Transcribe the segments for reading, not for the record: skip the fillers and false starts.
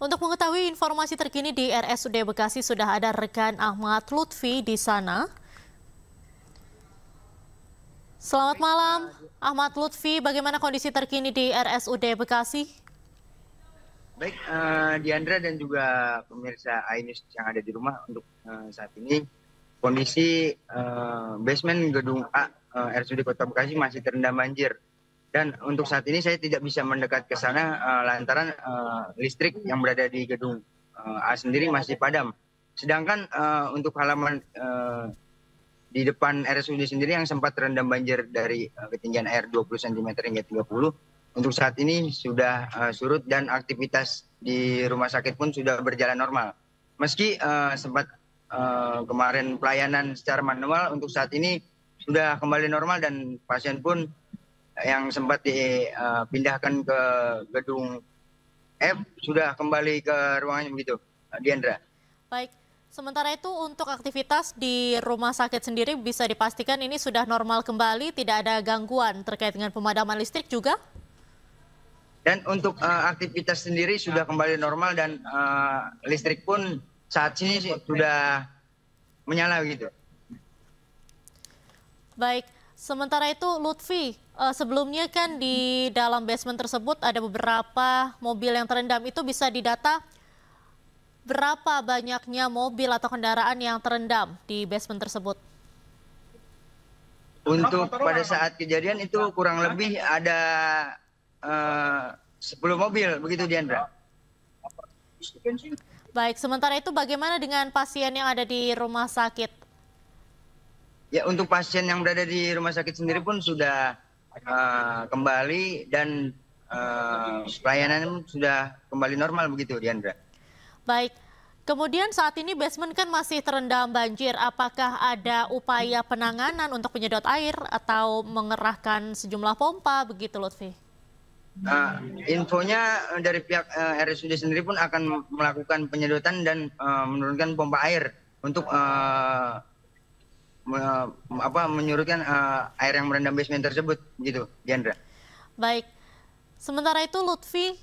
Untuk mengetahui informasi terkini di RSUD Bekasi sudah ada rekan Ahmad Lutfi di sana. Selamat malam, Ahmad Lutfi. Bagaimana kondisi terkini di RSUD Bekasi? Baik, Diandra dan juga pemirsa iNews yang ada di rumah, untuk saat ini kondisi basement gedung A RSUD Kota Bekasi masih terendam banjir. Dan untuk saat ini saya tidak bisa mendekat ke sana lantaran listrik yang berada di gedung A sendiri masih padam. Sedangkan untuk halaman di depan RSUD sendiri yang sempat terendam banjir dari ketinggian air 20 cm hingga 30, untuk saat ini sudah surut dan aktivitas di rumah sakit pun sudah berjalan normal. Meski sempat kemarin pelayanan secara manual, untuk saat ini sudah kembali normal dan pasien pun yang sempat dipindahkan ke gedung F sudah kembali ke ruangannya begitu, Diandra. Baik, sementara itu untuk aktivitas di rumah sakit sendiri bisa dipastikan ini sudah normal kembali, tidak ada gangguan terkait dengan pemadaman listrik juga? Dan untuk aktivitas sendiri sudah kembali normal dan listrik pun saat ini sudah menyala gitu. Baik, sementara itu Lutfi, sebelumnya kan di dalam basement tersebut ada beberapa mobil yang terendam. Itu bisa didata berapa banyaknya mobil atau kendaraan yang terendam di basement tersebut? Untuk pada saat kejadian itu kurang lebih ada 10 mobil begitu, Diandra. Baik, sementara itu bagaimana dengan pasien yang ada di rumah sakit? Ya, untuk pasien yang berada di rumah sakit sendiri pun sudah kembali dan pelayanan sudah kembali normal begitu, Diandra. Baik, kemudian saat ini basement kan masih terendam banjir. Apakah ada upaya penanganan untuk penyedot air atau mengerahkan sejumlah pompa begitu, Lutfi? Infonya dari pihak RSUD sendiri pun akan melakukan penyedotan dan menurunkan pompa air untuk menyurutkan air yang merendam basement tersebut, gitu, Diandra. Baik, sementara itu Lutfi,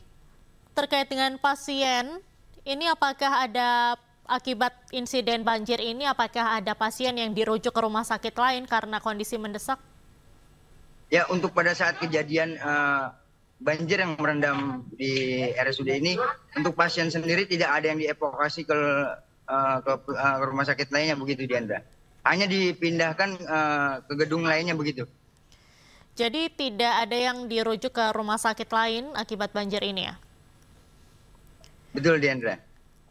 terkait dengan pasien, ini apakah ada akibat insiden banjir ini, apakah ada pasien yang dirujuk ke rumah sakit lain karena kondisi mendesak? Ya, untuk pada saat kejadian banjir yang merendam di RSUD ini, untuk pasien sendiri tidak ada yang dievakuasi ke rumah sakit lainnya begitu, Diandra. Hanya dipindahkan ke gedung lainnya begitu. Jadi tidak ada yang dirujuk ke rumah sakit lain akibat banjir ini ya? Betul, Diandra.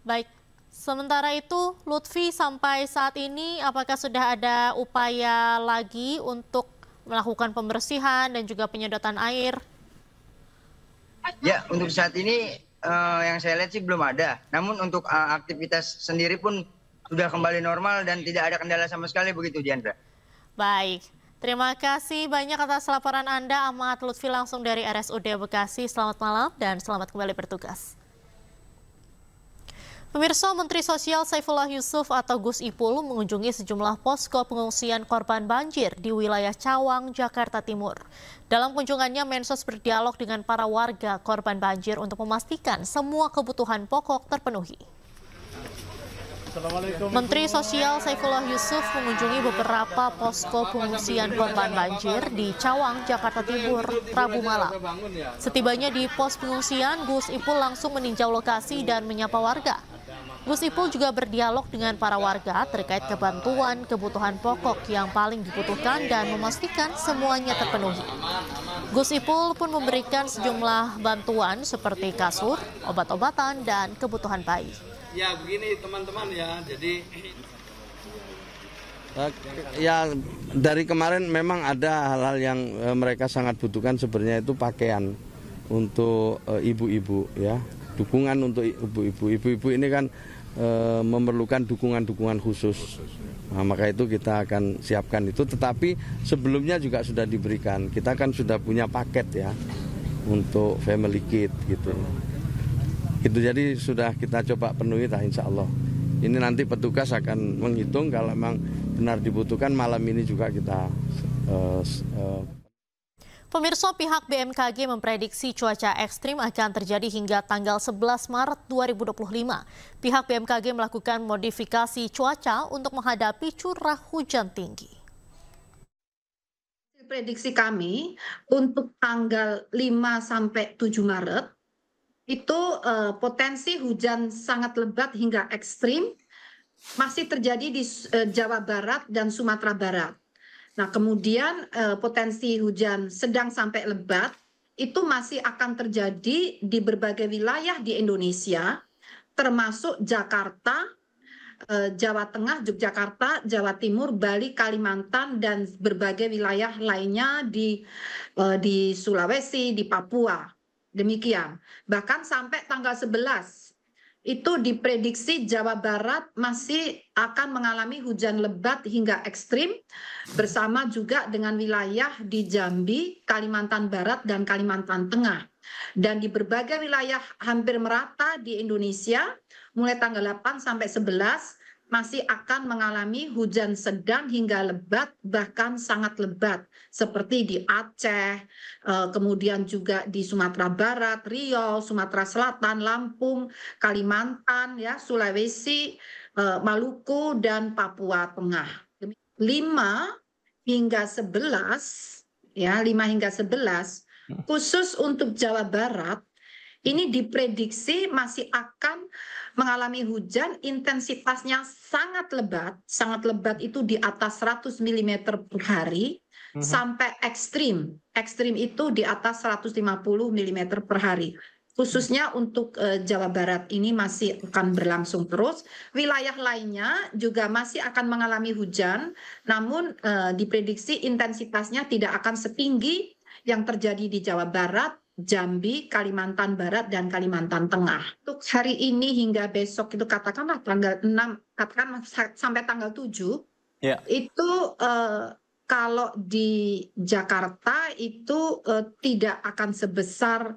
Baik, sementara itu Lutfi, sampai saat ini apakah sudah ada upaya lagi untuk melakukan pembersihan dan juga penyedotan air? Ya, untuk saat ini yang saya lihat sih belum ada. Namun untuk aktivitas sendiri pun sudah kembali normal dan tidak ada kendala sama sekali begitu, Diandra. Baik, terima kasih banyak atas laporan Anda, Ahmad Lutfi, langsung dari RSUD Bekasi. Selamat malam dan selamat kembali bertugas. Pemirsa, Menteri Sosial Saifullah Yusuf atau Gus Ipul mengunjungi sejumlah posko pengungsian korban banjir di wilayah Cawang, Jakarta Timur. Dalam kunjungannya, Mensos berdialog dengan para warga korban banjir untuk memastikan semua kebutuhan pokok terpenuhi. Menteri Sosial Saifullah Yusuf mengunjungi beberapa posko pengungsian korban banjir di Cawang, Jakarta Timur, Rabu malam. Setibanya di pos pengungsian, Gus Ipul langsung meninjau lokasi dan menyapa warga. Gus Ipul juga berdialog dengan para warga terkait kebantuan kebutuhan pokok yang paling dibutuhkan dan memastikan semuanya terpenuhi. Gus Ipul pun memberikan sejumlah bantuan seperti kasur, obat-obatan, dan kebutuhan bayi. Ya begini teman-teman ya, jadi ya dari kemarin memang ada hal-hal yang mereka sangat butuhkan, sebenarnya itu pakaian untuk ibu-ibu ya, dukungan untuk ibu-ibu. Ibu-ibu ini kan memerlukan dukungan-dukungan khusus. Nah, maka itu kita akan siapkan itu, tetapi sebelumnya juga sudah diberikan. Kita kan sudah punya paket ya untuk family kit gitu. Itu jadi sudah kita coba penuhi lah, insya Allah. Ini nanti petugas akan menghitung, kalau memang benar dibutuhkan malam ini juga kita Pemirsa, pihak BMKG memprediksi cuaca ekstrim akan terjadi hingga tanggal 11 Maret 2025. Pihak BMKG melakukan modifikasi cuaca untuk menghadapi curah hujan tinggi. Prediksi kami untuk tanggal 5 sampai 7 Maret itu potensi hujan sangat lebat hingga ekstrim masih terjadi di Jawa Barat dan Sumatera Barat. Nah, kemudian potensi hujan sedang sampai lebat itu masih akan terjadi di berbagai wilayah di Indonesia, termasuk Jakarta, Jawa Tengah, Yogyakarta, Jawa Timur, Bali, Kalimantan, dan berbagai wilayah lainnya di Sulawesi, di Papua. Demikian. Bahkan sampai tanggal 11 itu diprediksi Jawa Barat masih akan mengalami hujan lebat hingga ekstrim bersama juga dengan wilayah di Jambi, Kalimantan Barat, dan Kalimantan Tengah. Dan di berbagai wilayah hampir merata di Indonesia mulai tanggal 8 sampai 11 masih akan mengalami hujan sedang hingga lebat, bahkan sangat lebat, seperti di Aceh, kemudian juga di Sumatera Barat, Riau, Sumatera Selatan, Lampung, Kalimantan, ya, Sulawesi, Maluku, dan Papua Tengah. 5 hingga 11, ya, 5 hingga 11, khusus untuk Jawa Barat, ini diprediksi masih akan mengalami hujan intensitasnya sangat lebat itu di atas 100 mm per hari, sampai ekstrim. Ekstrim itu di atas 150 mm per hari. Khususnya untuk Jawa Barat ini masih akan berlangsung terus. Wilayah lainnya juga masih akan mengalami hujan, namun diprediksi intensitasnya tidak akan setinggi yang terjadi di Jawa Barat, Jambi, Kalimantan Barat, dan Kalimantan Tengah. Untuk hari ini hingga besok itu katakanlah tanggal 6, katakan sampai tanggal 7, itu kalau di Jakarta itu tidak akan sebesar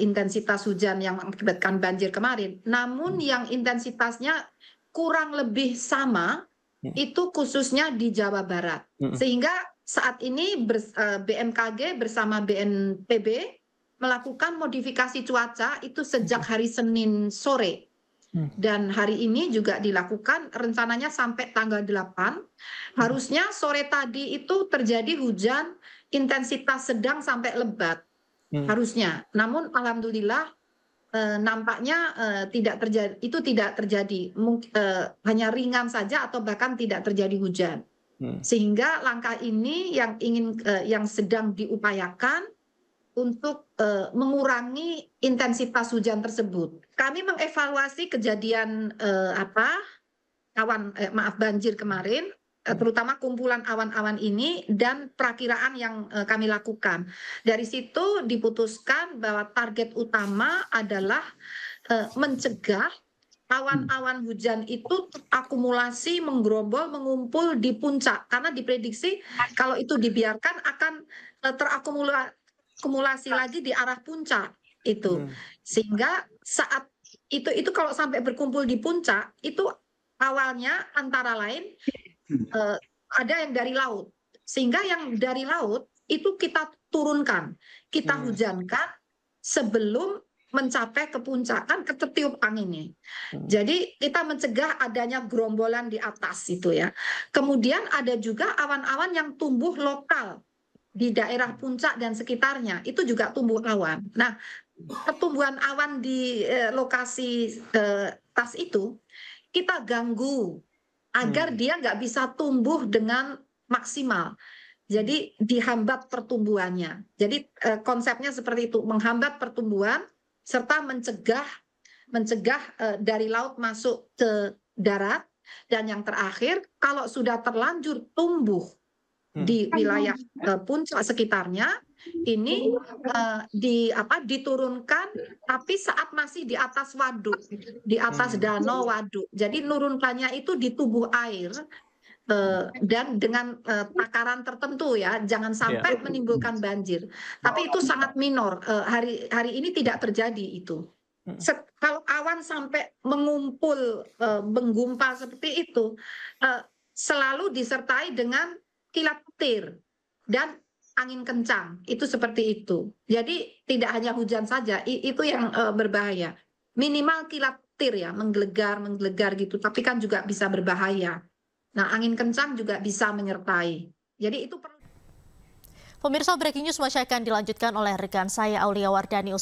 intensitas hujan yang mengakibatkan banjir kemarin. Namun yang intensitasnya kurang lebih sama, itu khususnya di Jawa Barat. Sehingga saat ini BMKG bersama BNPB melakukan modifikasi cuaca itu sejak hari Senin sore. Dan hari ini juga dilakukan, rencananya sampai tanggal 8. Harusnya sore tadi itu terjadi hujan intensitas sedang sampai lebat. Harusnya. Namun alhamdulillah nampaknya tidak terjadi. Hanya ringan saja atau bahkan tidak terjadi hujan. Sehingga langkah ini yang sedang diupayakan untuk mengurangi intensitas hujan tersebut. Kami mengevaluasi kejadian banjir kemarin, terutama kumpulan awan-awan ini dan perakiraan yang kami lakukan. Dari situ diputuskan bahwa target utama adalah mencegah awan-awan hujan itu akumulasi, menggerombol, mengumpul di puncak. Karena diprediksi kalau itu dibiarkan akan terakumulasi lagi di arah puncak itu. Sehingga saat itu kalau sampai berkumpul di puncak, itu awalnya antara lain ada yang dari laut. Sehingga yang dari laut itu kita turunkan, kita hujankan sebelum mencapai ke puncak, kan ketertiup anginnya. Jadi kita mencegah adanya gerombolan di atas itu ya. Kemudian ada juga awan-awan yang tumbuh lokal di daerah puncak dan sekitarnya, itu juga tumbuh awan. Nah, pertumbuhan awan di lokasi tas itu kita ganggu agar dia nggak bisa tumbuh dengan maksimal. Jadi dihambat pertumbuhannya. Jadi konsepnya seperti itu, menghambat pertumbuhan serta mencegah dari laut masuk ke darat. Dan yang terakhir, kalau sudah terlanjur tumbuh di wilayah puncak sekitarnya, ini diturunkan, tapi saat masih di atas waduk, di atas danau waduk. Jadi nurunkannya itu di tubuh air dan dengan takaran tertentu ya, jangan sampai menimbulkan banjir. Tapi itu sangat minor. Hari ini tidak terjadi itu. Kalau awan sampai mengumpul, menggumpal seperti itu, selalu disertai dengan kilat petir dan angin kencang, itu seperti itu. Jadi tidak hanya hujan saja, itu yang berbahaya. Minimal kilat petir ya, menggelegar gitu, tapi kan juga bisa berbahaya. Nah, angin kencang juga bisa menyertai. Jadi itu perlu. Pemirsa, breaking news masih akan dilanjutkan oleh rekan saya Aulia Wardani.